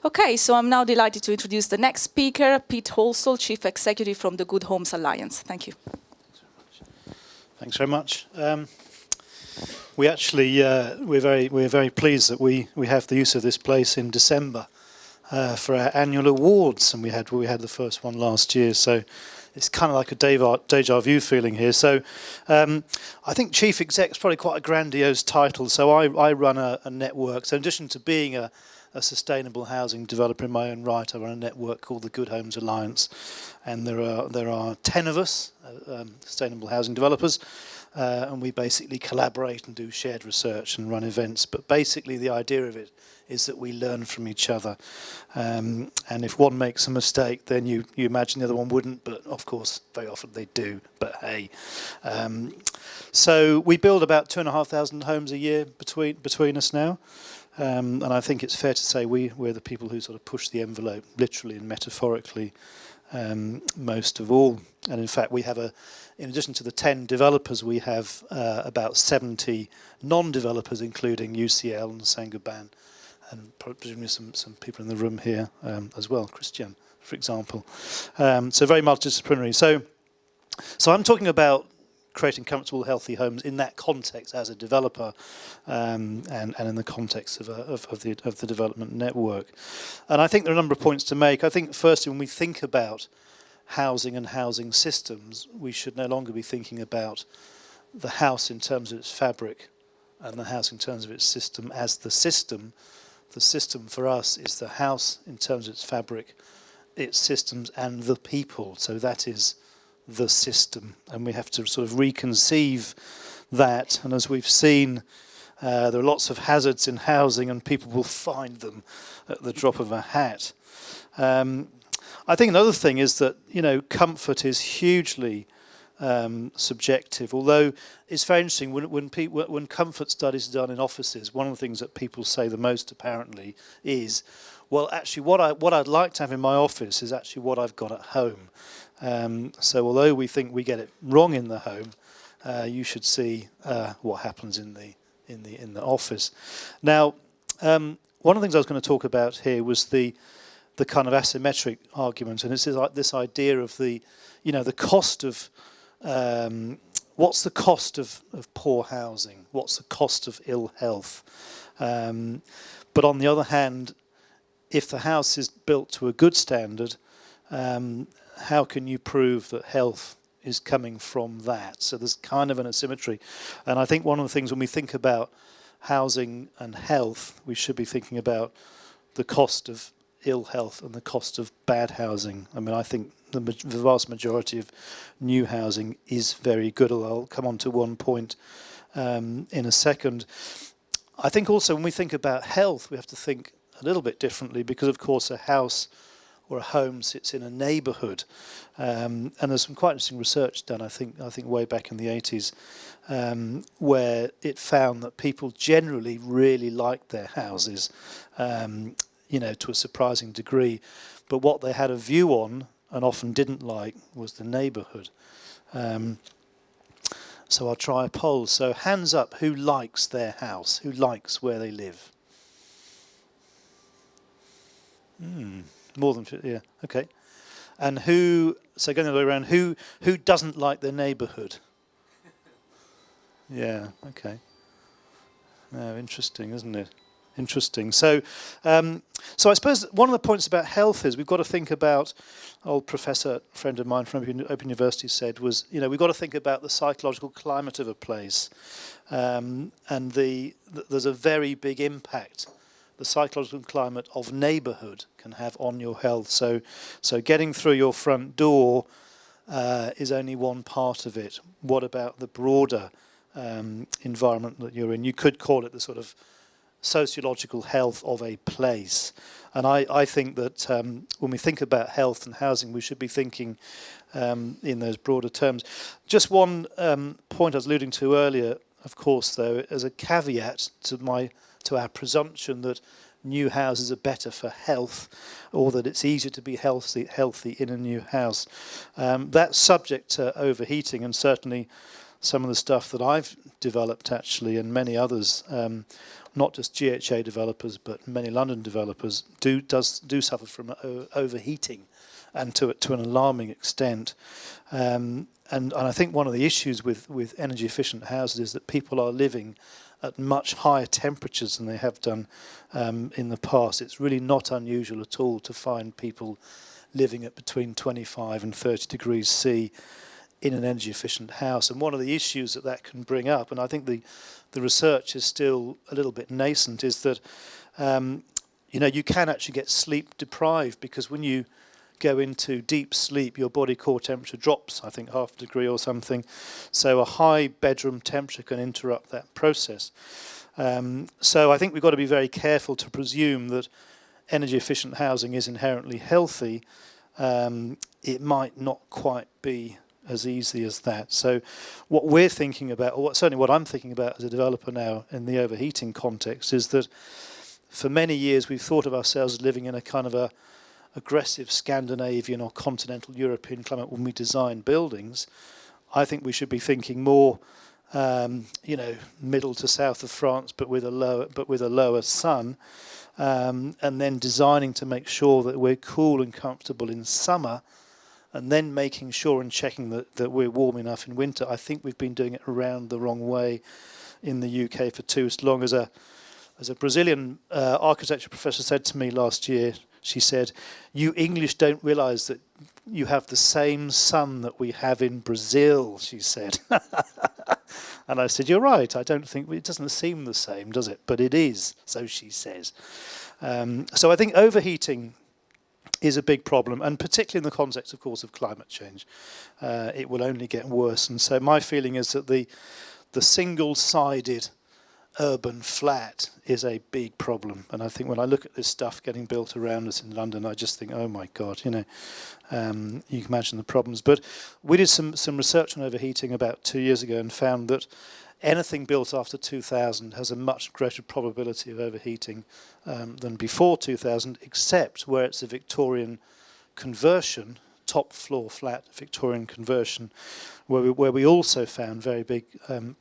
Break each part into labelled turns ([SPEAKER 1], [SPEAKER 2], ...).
[SPEAKER 1] Okay, so I'm now delighted to introduce the next speaker, Pete Halsall, Chief Executive from the Good Homes Alliance. Thank you.
[SPEAKER 2] Thanks very much. We actually we're very pleased that we have the use of this place in December for our annual awards, and we had the first one last year. So it's kind of like a deja vu feeling here. So I think Chief Exec is probably quite a grandiose title. So I run a network. So in addition to being a sustainable housing developer in my own right, I run a network called the Good Homes Alliance, and there are 10 of us, sustainable housing developers, and we basically collaborate and do shared research and run events. But basically the idea of it is that we learn from each other, and if one makes a mistake, then you imagine the other one wouldn't, but of course very often they do. But hey, so we build about 2,500 homes a year between us now. And I think it's fair to say we're the people who sort of push the envelope, literally and metaphorically, most of all. And in fact, we have in addition to the 10 developers, we have about 70 non-developers, including UCL and Saint Gobain, and presumably some people in the room here as well, Christian, for example. So very multidisciplinary. So I'm talking about creating comfortable, healthy homes in that context as a developer, and in the context of the development network. And I think there are a number of points to make. I think firstly, when we think about housing and housing systems, we should no longer be thinking about the house in terms of its fabric and the house in terms of its system as the system. The system for us is the house in terms of its fabric, its systems, and the people. So that is the system, and we have to sort of reconceive that. And as we've seen, there are lots of hazards in housing, and people will find them at the drop of a hat. I think another thing is that comfort is hugely subjective. Although it's very interesting when comfort studies are done in offices, one of the things that people say the most apparently is, well, actually, what I'd like to have in my office is actually what I've got at home. So although we think we get it wrong in the home, you should see what happens in the office. Now, one of the things I was going to talk about here was the kind of asymmetric argument, and it's like this idea of the cost of what's the cost of poor housing, what's the cost of ill health, but on the other hand, if the house is built to a good standard, how can you prove that health is coming from that? So there's kind of an asymmetry. And I think one of the things when we think about housing and health, we should be thinking about the cost of ill health and the cost of bad housing. I mean, I think the vast majority of new housing is very good. I'll come on to one point in a second. I think also when we think about health, we have to think a little bit differently, because of course a house or a home sits in a neighbourhood, and there's some quite interesting research done, I think way back in the 80s, where it found that people generally really liked their houses, to a surprising degree, but what they had a view on and often didn't like was the neighbourhood. So I'll try a poll. So hands up, who likes their house? Who likes where they live? More than 50, yeah, okay. And so going the other way around, who doesn't like their neighbourhood? Yeah, okay. Oh, interesting, isn't it? Interesting. So I suppose one of the points about health is we've got to think about, old professor, friend of mine from Open University said, was, we've got to think about the psychological climate of a place. And there's a very big impact the psychological climate of neighbourhood can have on your health. So getting through your front door is only one part of it. What about the broader environment that you're in? You could call it the sort of sociological health of a place. And I think that when we think about health and housing, we should be thinking in those broader terms. Just one point I was alluding to earlier, of course, though, as a caveat to our presumption that new houses are better for health, or that it's easier to be healthy in a new house. That's subject to overheating, and certainly some of the stuff that I've developed actually, and many others, not just GHA developers, but many London developers do suffer from overheating, and to an alarming extent. And I think one of the issues with energy efficient houses is that people are living at much higher temperatures than they have done in the past. It's really not unusual at all to find people living at between 25 and 30 degrees C in an energy efficient house. And one of the issues that can bring up, and I think the research is still a little bit nascent, is that you can actually get sleep deprived, because when you go into deep sleep, your body core temperature drops, I think, half a degree or something. So a high bedroom temperature can interrupt that process. So I think we've got to be very careful to presume that energy efficient housing is inherently healthy. It might not quite be as easy as that. So what we're thinking about, or certainly what I'm thinking about as a developer now in the overheating context, is that for many years we've thought of ourselves as living in a kind of a aggressive Scandinavian or continental European climate when we design buildings. I think we should be thinking more, middle to south of France, but with a lower sun, and then designing to make sure that we're cool and comfortable in summer, and then making sure and checking that we're warm enough in winter. I think we've been doing it around the wrong way in the UK for too long. As a Brazilian architecture professor said to me last year, she said, "You English don't realise that you have the same sun that we have in Brazil," she said. And I said, "You're right, I don't think, it doesn't seem the same, does it? But it is," so she says. So I think overheating is a big problem, and particularly in the context, of course, of climate change. It will only get worse. And so my feeling is that the single-sided urban flat is a big problem. And I think when I look at this stuff getting built around us in London, I just think, oh my God, you can imagine the problems. But we did some research on overheating about 2 years ago and found that anything built after 2000 has a much greater probability of overheating than before 2000, except where it's a Victorian conversion, top floor flat Victorian conversion, where we also found very big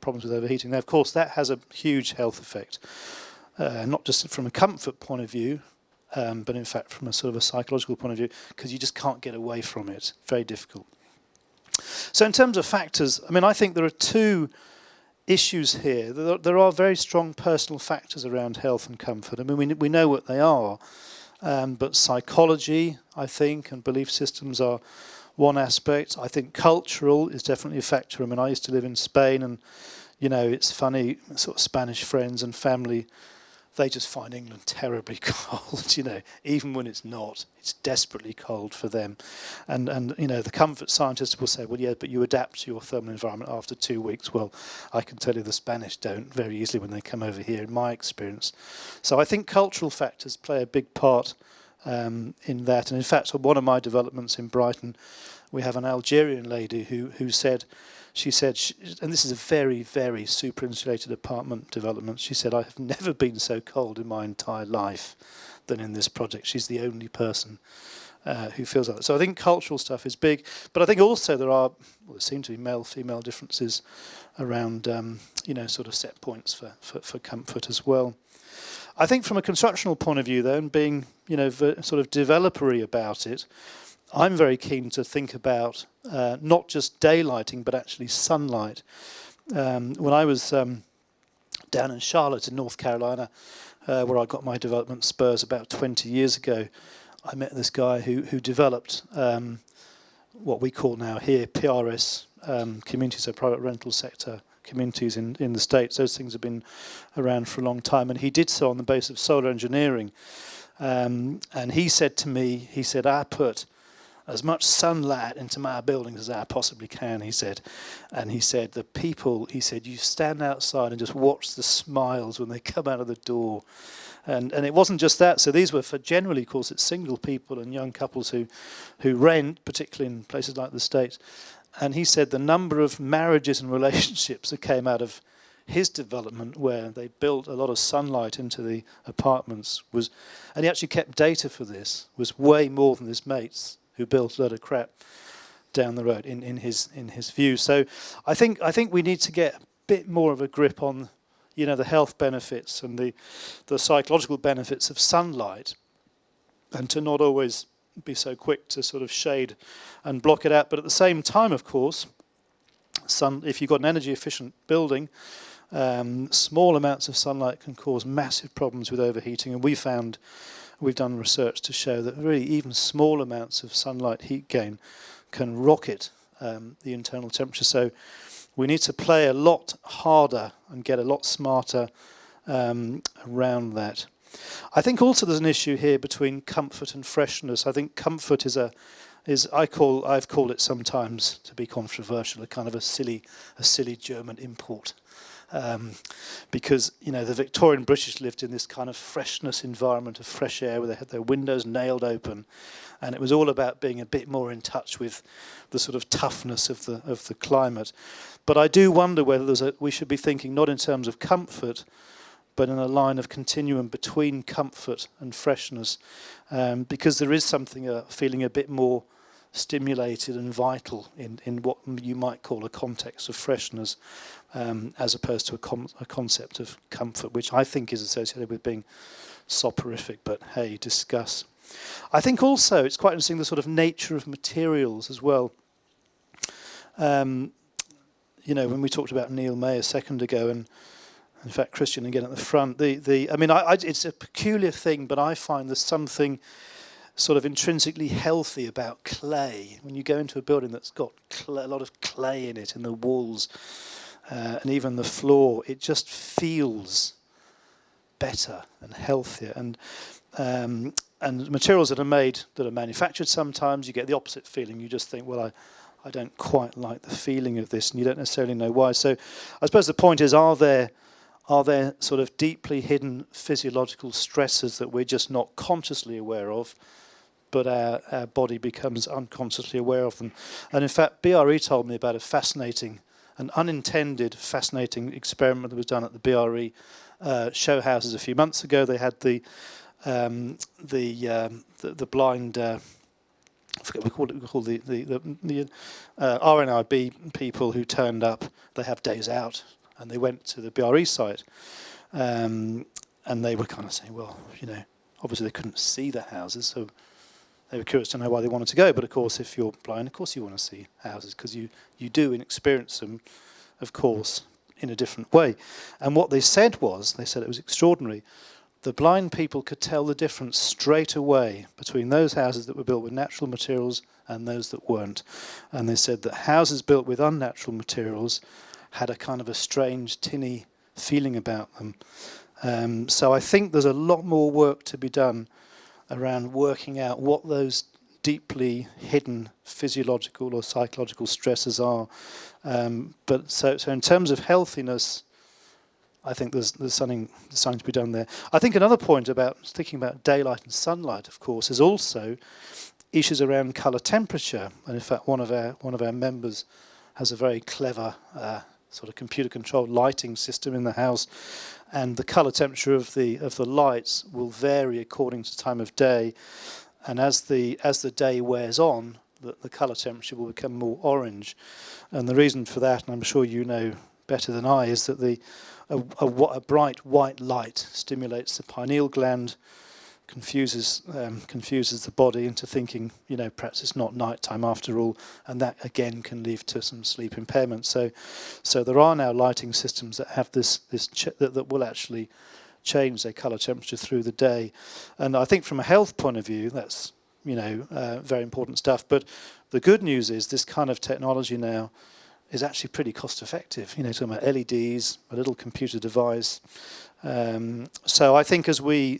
[SPEAKER 2] problems with overheating. Now, of course, that has a huge health effect, not just from a comfort point of view, but in fact from a sort of a psychological point of view, because you just can't get away from it. Very difficult. So in terms of factors, I mean, I think there are two issues here. There are very strong personal factors around health and comfort. I mean, we know what they are, but psychology, I think, and belief systems are one aspect. I think cultural is definitely a factor. I mean, I used to live in Spain, and, it's funny, sort of Spanish friends and family, they just find England terribly cold, even when it's not. It's desperately cold for them. And the comfort scientists will say, well, yeah, but you adapt to your thermal environment after 2 weeks. Well, I can tell you the Spanish don't very easily when they come over here, in my experience. So I think cultural factors play a big part in that. And in fact, on one of my developments in Brighton, we have an Algerian lady who said, and this is a very, very super insulated apartment development, she said, "I have never been so cold in my entire life than in this project." She's the only person who feels like that. So I think cultural stuff is big, but I think also there seem to be male-female differences around, sort of set points for comfort as well. I think from a constructional point of view, though, and being, sort of developer-y about it, I'm very keen to think about not just daylighting, but actually sunlight. When I was down in Charlotte in North Carolina, where I got my development spurs about 20 years ago, I met this guy who developed what we call now here PRS communities, so private rental sector communities in the States. Those things have been around for a long time, and he did so on the basis of solar engineering. And he said to me, I put as much sunlight into my buildings as I possibly can, he said. And he said, the people, you stand outside and just watch the smiles when they come out of the door. And it wasn't just that. So these were for generally, of course, it's single people and young couples who rent, particularly in places like the States. And he said the number of marriages and relationships that came out of his development, where they built a lot of sunlight into the apartments, and he actually kept data for this, was way more than his mates who built a load of crap. down the road in his view. So I think we need to get a bit more of a grip on, you know, the health benefits and the psychological benefits of sunlight, and to not always be so quick to sort of shade and block it out. But at the same time, of course, if you've got an energy efficient building, small amounts of sunlight can cause massive problems with overheating, and we've done research to show that really even small amounts of sunlight heat gain can rocket the internal temperature. So we need to play a lot harder and get a lot smarter around that. I think also there's an issue here between comfort and freshness. I think comfort I've called it sometimes, to be controversial, a kind of a silly German import. Because, you know, the Victorian British lived in this kind of freshness environment of fresh air where they had their windows nailed open, and it was all about being a bit more in touch with the sort of toughness of the climate. But I do wonder whether we should be thinking not in terms of comfort, but in a line of continuum between comfort and freshness, because there is something feeling a bit more stimulated and vital in what you might call a context of freshness, as opposed to a concept of comfort, which I think is associated with being soporific, but hey, discuss. I think also it's quite interesting the sort of nature of materials as well. You know, when we talked about Neil May a second ago, and in fact Christian again at the front, it's a peculiar thing, but I find there's something sort of intrinsically healthy about clay. When you go into a building that's got a lot of clay in it, in the walls, and even the floor, it just feels better and healthier. And materials that are manufactured, sometimes you get the opposite feeling. You just think, well, I don't quite like the feeling of this, and you don't necessarily know why. So I suppose the point is, are there sort of deeply hidden physiological stresses that we're just not consciously aware of, but our body becomes unconsciously aware of them? And in fact, BRE told me about an unintended fascinating experiment that was done at the BRE show houses a few months ago. They had the blind, I forget what we call the RNIB people who turned up. They have days out, and they went to the BRE site, and they were kind of saying, well, you know, obviously they couldn't see the houses, so they were curious to know why they wanted to go. But of course, if you're blind, of course you want to see houses, because you do and experience them, of course, in a different way. And what they said it was extraordinary. The blind people could tell the difference straight away between those houses that were built with natural materials and those that weren't. And they said that houses built with unnatural materials had a kind of a strange, tinny feeling about them. So I think there's a lot more work to be done around working out what those deeply hidden physiological or psychological stresses are. But so in terms of healthiness, I think there's something to be done there. I think another point about thinking about daylight and sunlight, of course, is also issues around colour temperature. And in fact, one of our members has a very clever sort of computer-controlled lighting system in the house, and the colour temperature of the lights will vary according to time of day. And as the day wears on, the colour temperature will become more orange. And the reason for that, and I'm sure you know better than I, is that a bright white light stimulates the pineal gland, confuses the body into thinking, you know, perhaps it's not nighttime after all, and that again can lead to some sleep impairment. So there are now lighting systems that have that will actually change their colour temperature through the day. And I think from a health point of view, that's, you know, very important stuff. But the good news is this kind of technology now is actually pretty cost effective. You know, talking about LEDs, a little computer device. So I think as we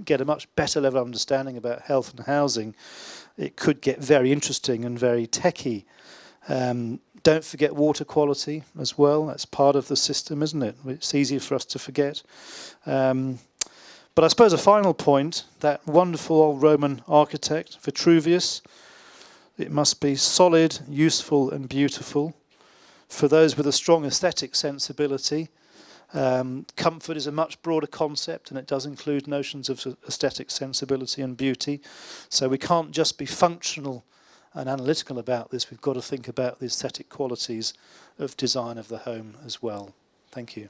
[SPEAKER 2] get a much better level of understanding about health and housing, it could get very interesting and very techy. Don't forget water quality as well. That's part of the system, isn't it? It's easy for us to forget. But I suppose a final point, that wonderful old Roman architect, Vitruvius, it must be solid, useful and beautiful. For those with a strong aesthetic sensibility, comfort is a much broader concept, and it does include notions of aesthetic sensibility and beauty. So we can't just be functional and analytical about this, we've got to think about the aesthetic qualities of design of the home as well. Thank you.